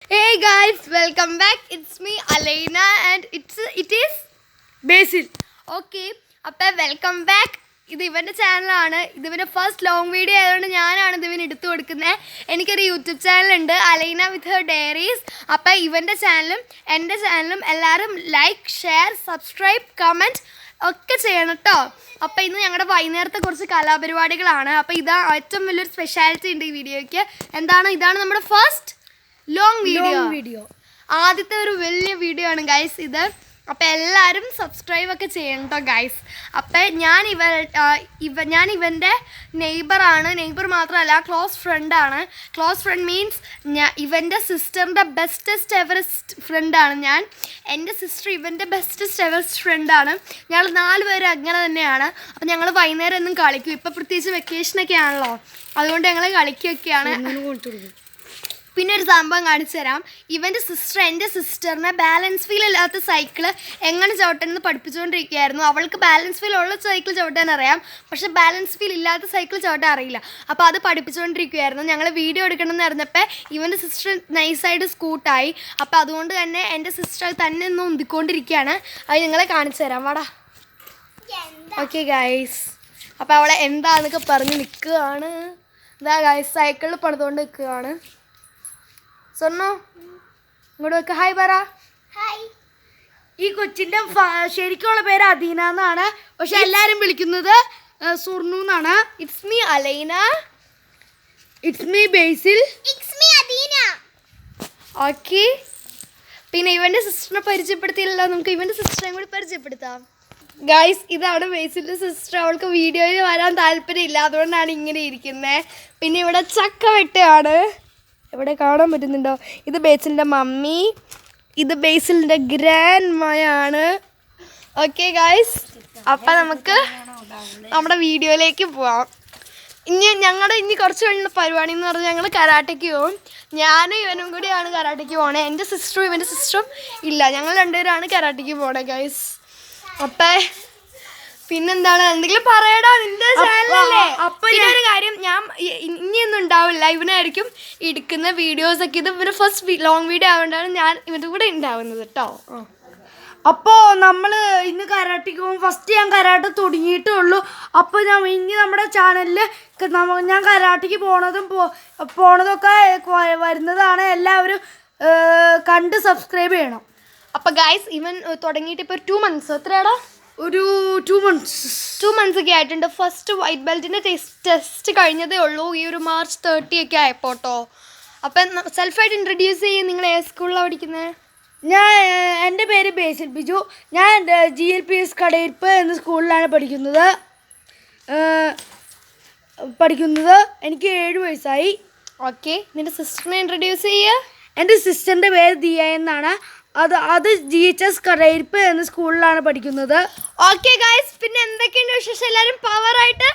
Hey guys, welcome back. It's me Alena and it is Basil. Okay, അപ്പോൾ welcome back. ഇത് ഇവൻ്റെ ചാനലാണ്. ഇതിവൻ്റെ first long video ആയതുകൊണ്ട് ഞാനാണ് ഇതിവന് എടുത്തു കൊടുക്കുന്നത്. എനിക്കൊരു യൂട്യൂബ് ചാനലുണ്ട്, അലൈന വിത്ത് ഹെർ ഡയറീസ്. അപ്പോൾ ഇവൻ്റെ ചാനലും എൻ്റെ ചാനലും എല്ലാവരും ലൈക്ക്, ഷെയർ, സബ്സ്ക്രൈബ്, കമൻറ്റ് ഒക്കെ ചെയ്യണം കേട്ടോ. അപ്പോൾ ഇന്ന് ഞങ്ങളുടെ വൈകുന്നേരത്തെ കുറച്ച് കലാപരിപാടികളാണ്. അപ്പോൾ ഇതാ ഏറ്റവും വലിയൊരു സ്പെഷ്യാലിറ്റി ഉണ്ട് ഈ വീഡിയോയ്ക്ക്. ഇതാണ് നമ്മുടെ ഫസ്റ്റ് ലോങ് വീഡിയോ. ആദ്യത്തെ ഒരു വലിയ വീഡിയോ ആണ് ഗൈസ് ഇത്. അപ്പോൾ എല്ലാവരും സബ്സ്ക്രൈബ് ഒക്കെ ചെയ്യണം കേട്ടോ ഗൈസ്. അപ്പോൾ ഞാൻ ഇവൻ്റെ നെയ്ബറാണ്. നെയ്ബർ മാത്രമല്ല, ക്ലോസ് ഫ്രണ്ടാണ്. ക്ലോസ് ഫ്രണ്ട് മീൻസ് ഇവൻ്റെ സിസ്റ്ററിൻ്റെ ബെസ്റ്റസ്റ്റ് എവറസ്റ്റ് ഫ്രണ്ടാണ് ഞാൻ. എൻ്റെ സിസ്റ്റർ ഇവൻ്റെ ബെസ്റ്റസ്റ്റ് എവറസ്റ്റ് ഫ്രണ്ടാണ്. ഞങ്ങൾ 4 പേരും അങ്ങനെ തന്നെയാണ്. അപ്പോൾ ഞങ്ങൾ വൈകുന്നേരം ഒന്നും കളിക്കും. ഇപ്പോൾ പ്രത്യേകിച്ച് വെക്കേഷനൊക്കെ ആണല്ലോ, അതുകൊണ്ട് ഞങ്ങൾ കളിക്കുകയൊക്കെയാണ്. പിന്നെ ഒരു സംഭവം കാണിച്ചു തരാം. ഇവൻ്റെ സിസ്റ്റർ എൻ്റെ സിസ്റ്ററിനെ ബാലൻസ് വീൽ ഇല്ലാത്ത സൈക്കിള് എങ്ങനെ ചവിട്ടണമെന്ന് പഠിപ്പിച്ചുകൊണ്ടിരിക്കുകയായിരുന്നു. അവൾക്ക് ബാലൻസ് വീൽ ഉള്ള സൈക്കിൾ ചവിട്ടാൻ അറിയാം, പക്ഷേ ബാലൻസ് വീൽ ഇല്ലാത്ത സൈക്കിൾ ചവിട്ടാൻ അറിയില്ല. അപ്പോൾ അത് പഠിപ്പിച്ചുകൊണ്ടിരിക്കുകയായിരുന്നു. ഞങ്ങൾ വീഡിയോ എടുക്കണമെന്ന് പറഞ്ഞപ്പോൾ ഇവൻ്റെ സിസ്റ്റർ നൈസായിട്ട് സ്കൂട്ടായി. അപ്പോൾ അതുകൊണ്ട് തന്നെ എൻ്റെ സിസ്റ്റർ തന്നെ ഒന്ന് ഉന്തിക്കൊണ്ടിരിക്കുകയാണ്. അത് നിങ്ങളെ കാണിച്ചു തരാം, വാടാ. ഓക്കെ ഗൈസ്, അപ്പോൾ അവളെ എന്താണെന്നൊക്കെ പറഞ്ഞ് നിൽക്കുകയാണ്. ഇതാ ഗൈസ്, സൈക്കിളിൽ പണിതുകൊണ്ട് നിൽക്കുകയാണ്. സൊന്നു ഇങ്ങോട്ട് വെക്ക്, ഹായ് പറ. ഹായ്. ഈ കൊച്ചിൻ്റെ ശരിക്കുള്ള പേര് അദീന എന്നാണ്, പക്ഷെ എല്ലാവരും വിളിക്കുന്നത് സുർണു എന്നാണ്. It's me Alaina, it's me Basil, it's me Adeena. Okay. പിന്നെ ഇവൻ്റെ സിസ്റ്ററിനെ പരിചയപ്പെടുത്തിയില്ലല്ലോ, നമുക്ക് ഇവൻ്റെ സിസ്റ്ററിനെ കൂടി പരിചയപ്പെടുത്താം. ഗൈസ്, ഇതാണ് ബേസിലിൻ്റെ സിസ്റ്റർ. അവൾക്ക് വീഡിയോയിൽ വരാൻ താല്പര്യമില്ല, അതുകൊണ്ടാണ് ഇങ്ങനെ ഇരിക്കുന്നത്. പിന്നെ ഇവിടെ ചക്ക വെട്ടുകയാണ്. ഇവിടെ കാണാൻ പറ്റുന്നുണ്ടോ? ഇത് ബേസിലിൻ്റെ മമ്മി, ഇത് ബേസിലിൻ്റെ ഗ്രാൻഡ് മയാണ്. ഓക്കെ ഗൈസ്, അപ്പം നമുക്ക് നമ്മുടെ വീഡിയോയിലേക്ക് പോവാം. ഇനി കുറച്ച് കഴിഞ്ഞ പരിപാടി എന്ന് പറഞ്ഞാൽ ഞങ്ങൾ കരാട്ടയ്ക്ക് പോകും. ഞാനും ഇവനും കൂടിയാണ് കരാട്ടയ്ക്ക് പോകണേ. എൻ്റെ സിസ്റ്ററും ഇവൻ്റെ സിസ്റ്ററും ഇല്ല, ഞങ്ങൾ രണ്ടുപേരാണ് കരാട്ടയ്ക്ക് പോകണേ ഗൈസ്. അപ്പം പിന്നെന്താണ്, എന്തെങ്കിലും പറയടാ, നിന്റെ ചാനലല്ലേ. അപ്പോൾ ഒരു കാര്യം, ഞാൻ ഇനിയൊന്നും ഉണ്ടാവില്ല, ഇവനായിരിക്കും എടുക്കുന്ന വീഡിയോസൊക്കെ. ഇത് ഇവന് ഫസ്റ്റ് ലോങ് വീഡിയോ ആയതുകൊണ്ടാണ് ഞാൻ ഇവൻ്റെ കൂടെ ഉണ്ടാവുന്നത് കേട്ടോ. അപ്പോൾ നമ്മൾ ഇന്ന് കരാട്ടയ്ക്ക് പോകും. ഫസ്റ്റ് ഞാൻ കരാട്ട തുടങ്ങിയിട്ടേ ഉള്ളൂ. അപ്പോൾ ഇനി നമ്മുടെ ചാനലിൽ ഞാൻ കരാട്ടയ്ക്ക് പോണതൊക്കെ വരുന്നതാണ്. എല്ലാവരും കണ്ട് സബ്സ്ക്രൈബ് ചെയ്യണം. അപ്പോൾ ഗൈസ്, ഇവൻ തുടങ്ങിയിട്ട് ഇപ്പോൾ 2 months, എത്രയാടാ? ഒരു 2 months ഒക്കെ ആയിട്ടുണ്ട്. ഫസ്റ്റ് വൈറ്റ് ബെൽറ്റിൻ്റെ ടെസ്റ്റ് കഴിഞ്ഞതേ ഉള്ളൂ, ഈ ഒരു March 30 ഒക്കെ ആയപ്പോൾ കേട്ടോ. അപ്പം സെൽഫായിട്ട് ഇൻട്രൊഡ്യൂസ് ചെയ്യും. നിങ്ങൾ ഏത് സ്കൂളിലാണ് പഠിക്കുന്നത്? എൻ്റെ പേര് ബേസിൽ ബിജു. ഞാൻ GLPS കടയിരിപ്പ് എന്ന സ്കൂളിലാണ് പഠിക്കുന്നത്. എനിക്ക് 7 വയസ്സായി. ഓക്കെ, നിൻ്റെ സിസ്റ്ററിനെ ഇൻട്രൊഡ്യൂസ് ചെയ്യുക. എൻ്റെ സിസ്റ്ററിൻ്റെ പേര് ദിയ എന്നാണ്. അത് GHS കടയിരിപ്പ് എന്ന സ്കൂളിലാണ് പഠിക്കുന്നത്. ഓക്കെ ഗൈസ്, പിന്നെ എന്തൊക്കെയുണ്ട് വിശേഷം? എല്ലാവരും പവറായിട്ട്